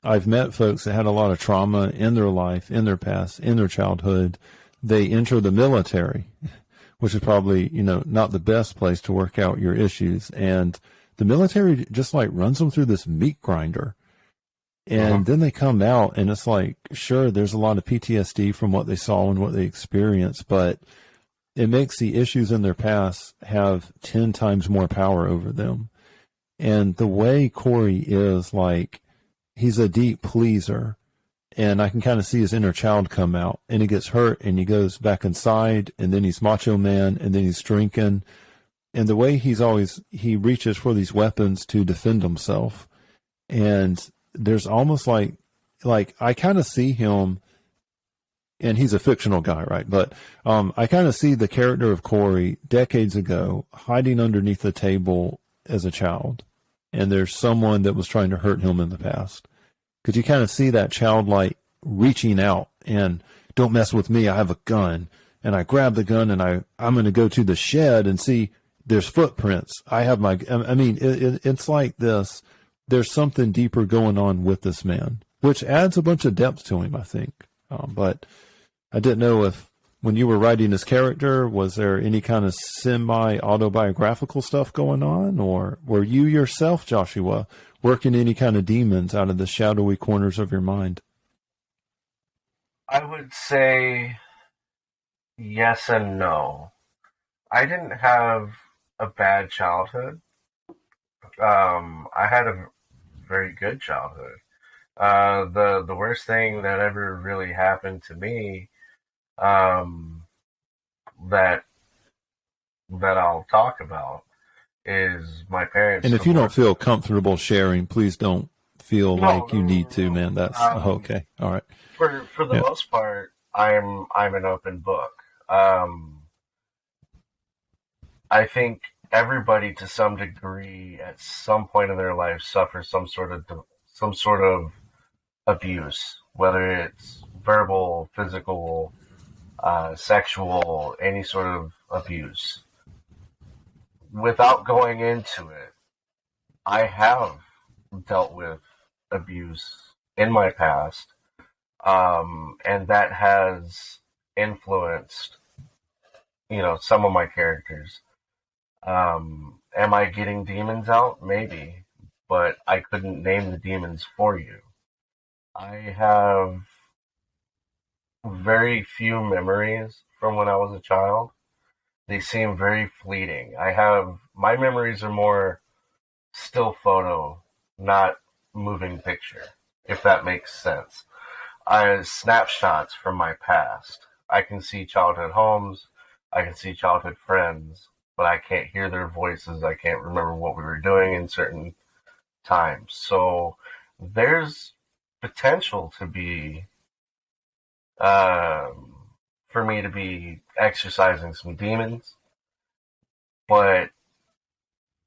I've met folks that had a lot of trauma in their life, in their past, in their childhood. They enter the military, which is probably, not the best place to work out your issues. And the military just like runs them through this meat grinder. And then they come out and it's like, sure, there's a lot of PTSD from what they saw and what they experienced, but it makes the issues in their past have 10 times more power over them. And the way Corey is, like, he's a deep pleaser, and I can kind of see his inner child come out, and he gets hurt and he goes back inside, and then he's macho man, and then he's drinking. And the way he reaches for these weapons to defend himself. And there's almost like I kind of see him, and he's a fictional guy, right? But I kind of see the character of Corey decades ago hiding underneath the table as a child. And there's someone that was trying to hurt him in the past. Because you kind of see that child like reaching out and don't mess with me, I have a gun. and I grab the gun and I'm going to go to the shed and see there's footprints. It's like this. There's something deeper going on with this man, which adds a bunch of depth to him, I think. But I didn't know if when you were writing this character, was there any kind of semi-autobiographical stuff going on, or were you yourself, Joshua, working any kind of demons out of the shadowy corners of your mind? I would say yes and no. I didn't have a bad childhood. I had a very good childhood. The worst thing that ever really happened to me, that I'll talk about, is my parents. And if you don't feel comfortable sharing, please don't feel like you need to, man. That's okay. All right. For the most part, I'm an open book. I think everybody, to some degree, at some point in their life, suffers some sort of abuse, whether it's verbal, physical, sexual, any sort of abuse. Without going into it, I have dealt with abuse in my past, and that has influenced, some of my characters. Am I getting demons out? Maybe, but I couldn't name the demons for you. I have very few memories from when I was a child. They seem very fleeting. My memories are more still photo, not moving picture, if that makes sense. I have snapshots from my past. I can see childhood homes, I can see childhood friends, but I can't hear their voices. I can't remember what we were doing in certain times. So there's potential to be, for me to be exercising some demons, but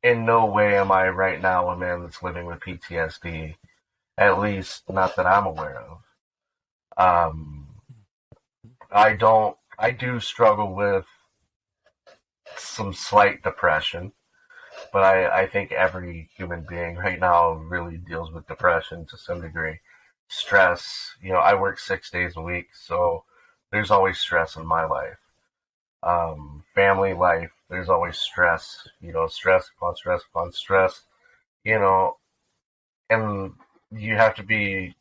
in no way am I right now a man that's living with PTSD, at least not that I'm aware of. I do struggle with some slight depression, but I think every human being right now really deals with depression to some degree. Stress, I work 6 days a week, so there's always stress in my life. Family life, there's always stress, stress upon stress upon stress, and you have to be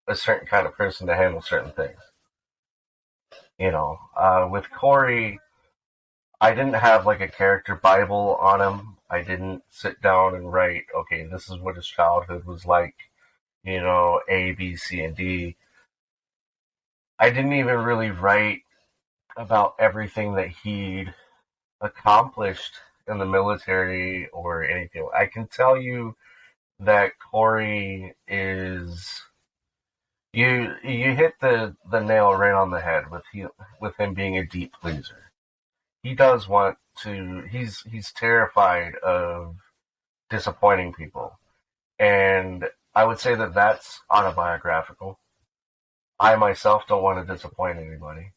a certain kind of person to handle certain things. With Corey, I didn't have like a character Bible on him. I didn't sit down and write, okay, this is what his childhood was like, A, B, C, and D. I didn't even really write about everything that he'd accomplished in the military or anything. I can tell you that Corey is, you hit the nail right on the head with him being a deep pleaser. He does want to, he's terrified of disappointing people. And I would say that that's autobiographical. I myself don't want to disappoint anybody.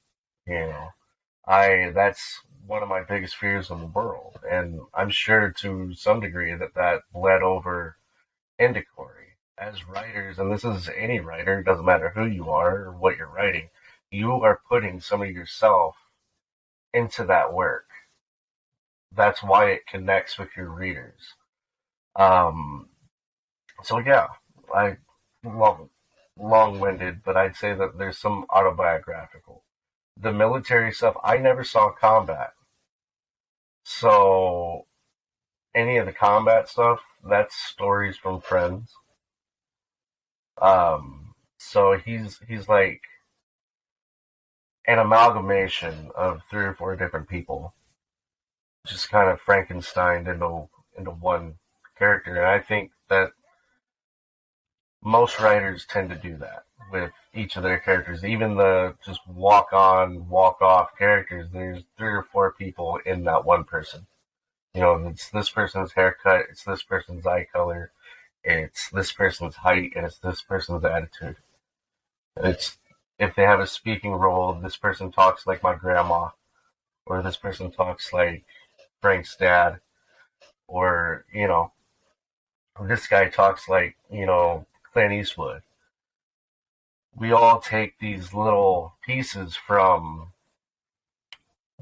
That's one of my biggest fears in the world. And I'm sure to some degree that bled over into Corey. As writers, and this is any writer, it doesn't matter who you are or what you're writing, you are putting some of yourself into that work. That's why it connects with your readers. So yeah, I long-winded, but I'd say that there's some autobiographical. The military stuff, I never saw combat. So any of the combat stuff, that's stories from friends. So he's like an amalgamation of 3 or 4 different people, just kind of Frankensteined into one character. And I think that most writers tend to do that with each of their characters. Even the just walk on, walk off characters, there's 3 or 4 people in that one person. It's this person's haircut, it's this person's eye color, it's this person's height, and it's this person's attitude. if they have a speaking role, this person talks like my grandma, or this person talks like Frank's dad, or, this guy talks like, Clint Eastwood. We all take these little pieces from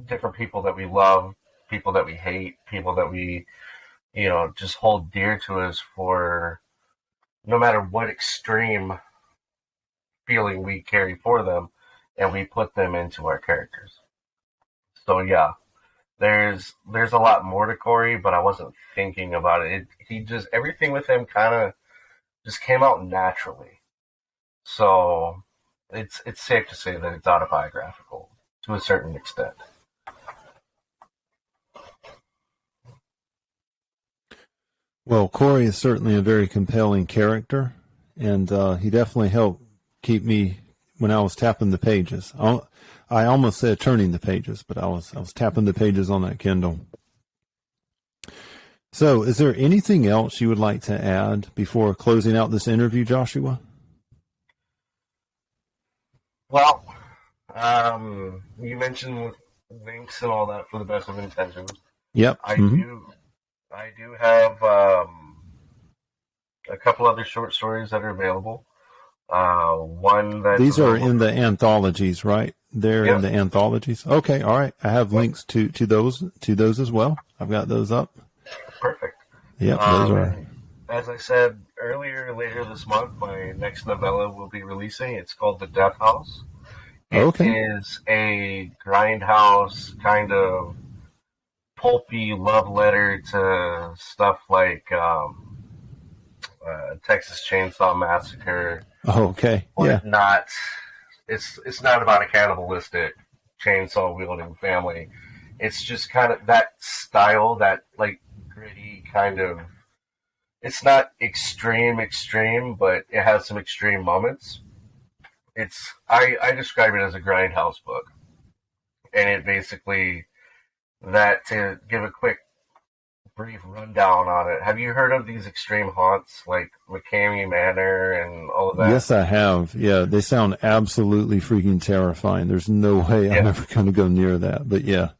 different people that we love, people that we hate, people that we, just hold dear to us for no matter what extreme feeling we carry for them, and we put them into our characters. So yeah, there's a lot more to Corey, but I wasn't thinking about it. He just everything with him kind of just came out naturally. So it's safe to say that it's autobiographical to a certain extent. Well, Corey is certainly a very compelling character, and he definitely helped keep me when I was tapping the pages. I almost said turning the pages, but I was tapping the pages on that Kindle. So, is there anything else you would like to add before closing out this interview, Joshua? Well, you mentioned links and all that for the best of intentions. Yep. I do have a couple other short stories that are available. One that these are in the anthologies, right? They're Yep. in the anthologies. Okay, all right. I have links to those as well. I've got those up. Perfect. Yep, those are. As I said earlier, later this month, my next novella will be releasing. It's called The Death House. It is a grindhouse kind of pulpy love letter to stuff like Texas Chainsaw Massacre. Oh, okay. Yeah. It's not about a cannibalistic chainsaw wielding family. It's just kind of that style, that like gritty kind of. It's not extreme, but it has some extreme moments. I describe it as a grindhouse book, and it basically to give a quick brief rundown on it. Have you heard of these extreme haunts like McCamey Manor and all of that? Yes, I have. Yeah, they sound absolutely freaking terrifying. There's no way I'm ever going to go near that. But yeah,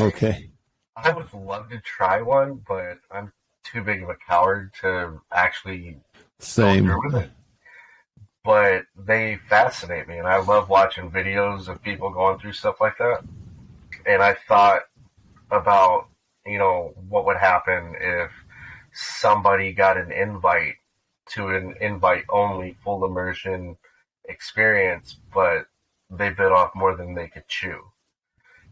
okay. I would love to try one, but I'm too big of a coward to actually go through with it. But they fascinate me, and I love watching videos of people going through stuff like that. And I thought about, what would happen if somebody got an invite to an invite-only full immersion experience, but they bit off more than they could chew.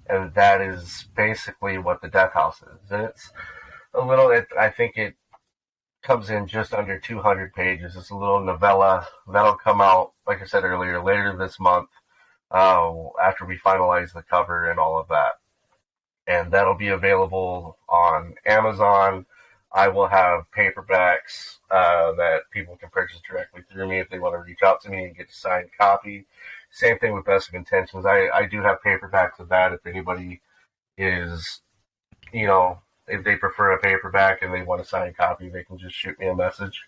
And that is basically what the Death House is. And it's a little, I think it comes in just under 200 pages. It's a little novella that'll come out, like I said earlier, later this month, after we finalize the cover and all of that. And that'll be available on Amazon. I will have paperbacks that people can purchase directly through me if they want to reach out to me and get a signed copy. Same thing with Best of Intentions. I do have paperbacks of that if anybody is, if they prefer a paperback and they want a signed copy, they can just shoot me a message.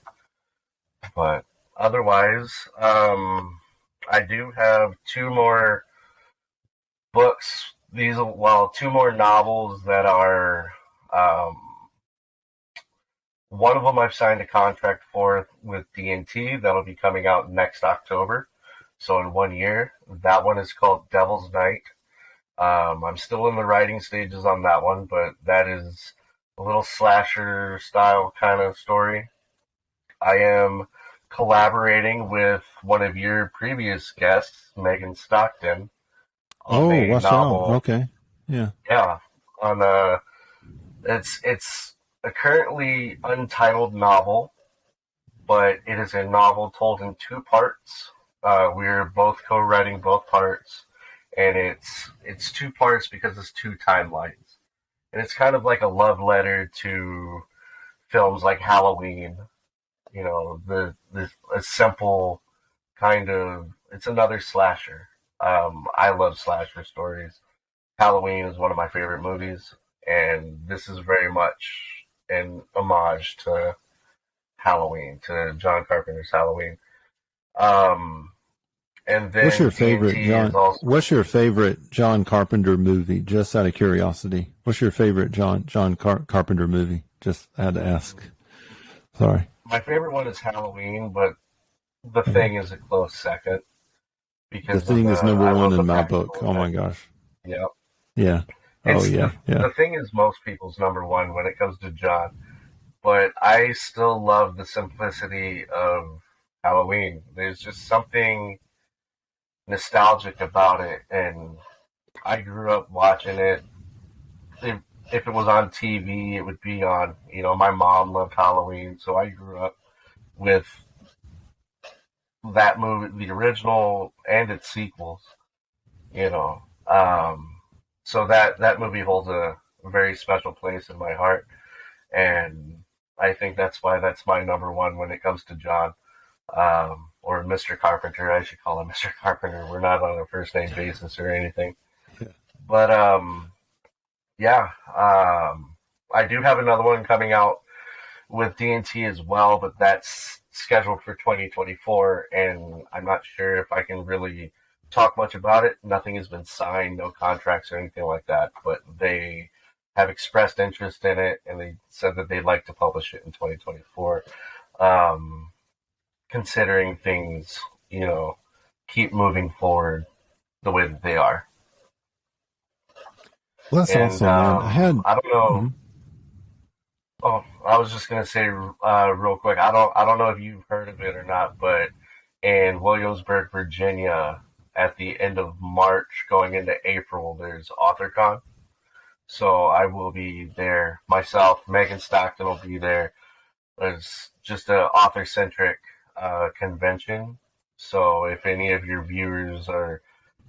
But otherwise, I do have two more books. Two more novels that are, one of them I've signed a contract for with D&T. That'll be coming out next October. So in 1 year. That one is called Devil's Night. I'm still in the writing stages on that one, but that is a little slasher style kind of story. I am collaborating with one of your previous guests, Megan Stockton. Watch out. Okay. Yeah. Yeah. It's a currently untitled novel, but it is a novel told in two parts. We're both co-writing both parts, and it's two parts because it's two timelines. And it's kind of like a love letter to films like Halloween. A simple kind of, it's another slasher. I love slasher stories. Halloween is one of my favorite movies, and this is very much an homage to Halloween, to John Carpenter's Halloween. And then What's your favorite D&T John? is also What's your favorite John Carpenter movie? Just out of curiosity, what's your favorite John Carpenter movie? Just had to ask. Sorry. my favorite one is Halloween, but The Okay. Thing is a close second The because of Thing the is number I one love the in my book. practical Oh my effects. gosh. Yeah, Yeah. Oh it's yeah. Yeah. the Thing is most people's number one when it comes to John, but I still love the simplicity of Halloween. There's just something nostalgic about it, and I grew up watching it. If, if it was on TV, it would be on. My mom loved Halloween, so I grew up with that movie, the original and its sequels. You know, so that movie holds a very special place in my heart, and I think that's why that's my number one when it comes to John. Or Mr. Carpenter. I should call him Mr. Carpenter. We're not on a first name basis or anything. Yeah. But yeah, I do have another one coming out with D&T as well, but that's scheduled for 2024, and I'm not sure if I can really talk much about it. Nothing has been signed, no contracts or anything like that, but they have expressed interest in it, and they said that they'd like to publish it in 2024. Considering things, keep moving forward the way that they are. Well, that's And awesome, man. I don't know. Mhm. Oh, I was just gonna say real quick. I don't know if you've heard of it or not, but in Williamsburg, Virginia, at the end of March, going into April, there's AuthorCon. So I will be there myself. Megan Stockton will be there. It's just an author-centric convention. So if any of your viewers are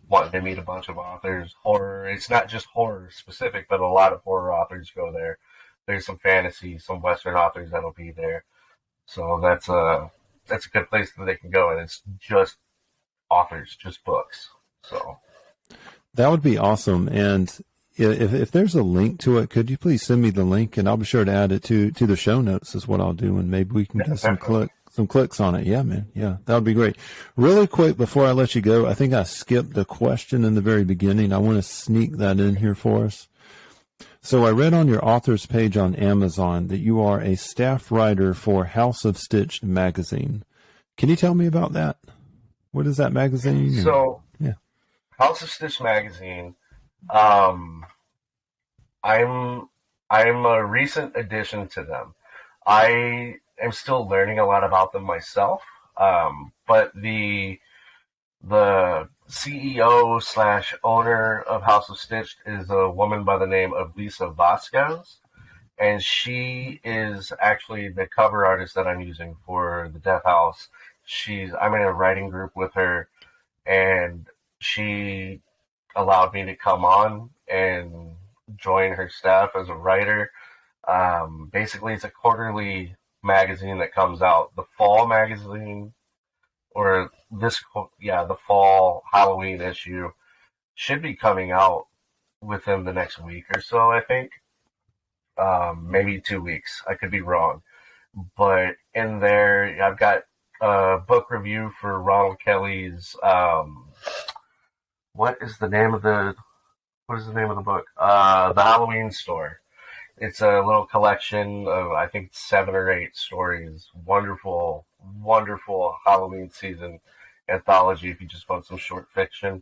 wanting to meet a bunch of authors, horror, it's not just horror specific, but a lot of horror authors go there. There's some fantasy, some Western authors that'll be there. So that's a good place that they can go, and it's just authors, just books. So That would be awesome. And if there's a link to it, could you please send me the link, and I'll be sure to add it to the show notes is what I'll do, and maybe we can yeah, get some definitely. clicks on it. Yeah, man. Yeah, that would be great. Really quick before I let you go, I think I skipped a question in the very beginning. I want to sneak that in here for us. So I read on your author's page on Amazon that you are a staff writer for House of Stitched magazine. Can you tell me about that? What is that magazine? And, So yeah. House of Stitch magazine. Um, I'm I'm a recent addition to them. I am still learning a lot about them myself, but the CEO slash owner of House of Stitched is a woman by the name of Lisa Vasquez, and she is actually the cover artist that I'm using for the Death House. I'm in a writing group with her, and she allowed me to come on and join her staff as a writer. Basically, it's a quarterly magazine that comes out. The fall magazine, or the fall Halloween issue should be coming out within the next week or so, I think. Maybe 2 weeks. I could be wrong. But in there, I've got a book review for Ronald Kelly's, what is the name of the book? The Halloween Store. It's a little collection of, I think, 7 or 8 stories. Wonderful, wonderful Halloween season anthology if you just want some short fiction.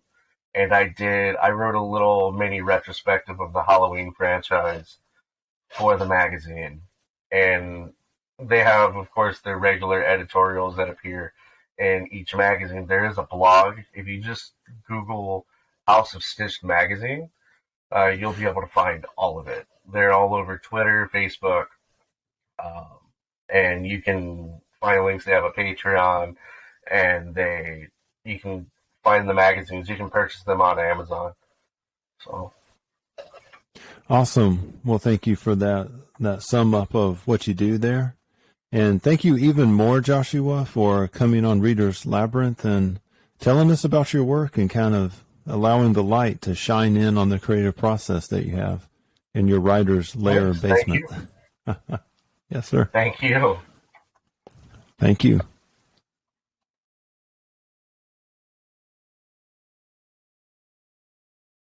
And I wrote a little mini retrospective of the Halloween franchise for the magazine. And they have, of course, their regular editorials that appear in each magazine. There is a blog. If you just Google House of Stitched magazine, you'll be able to find all of it. They're all over Twitter, Facebook, um, and you can find links. They have a Patreon, and you can find the magazines. You can purchase them on Amazon. So Awesome. Well, thank you for that sum up of what you do there. And thank you even more, Joshua, for coming on Reader's Labyrinth and telling us about your work and kind of allowing the light to shine in on the creative process that you have in your writer's lair yes, thank basement. you, Yes, sir. thank you. Thank you.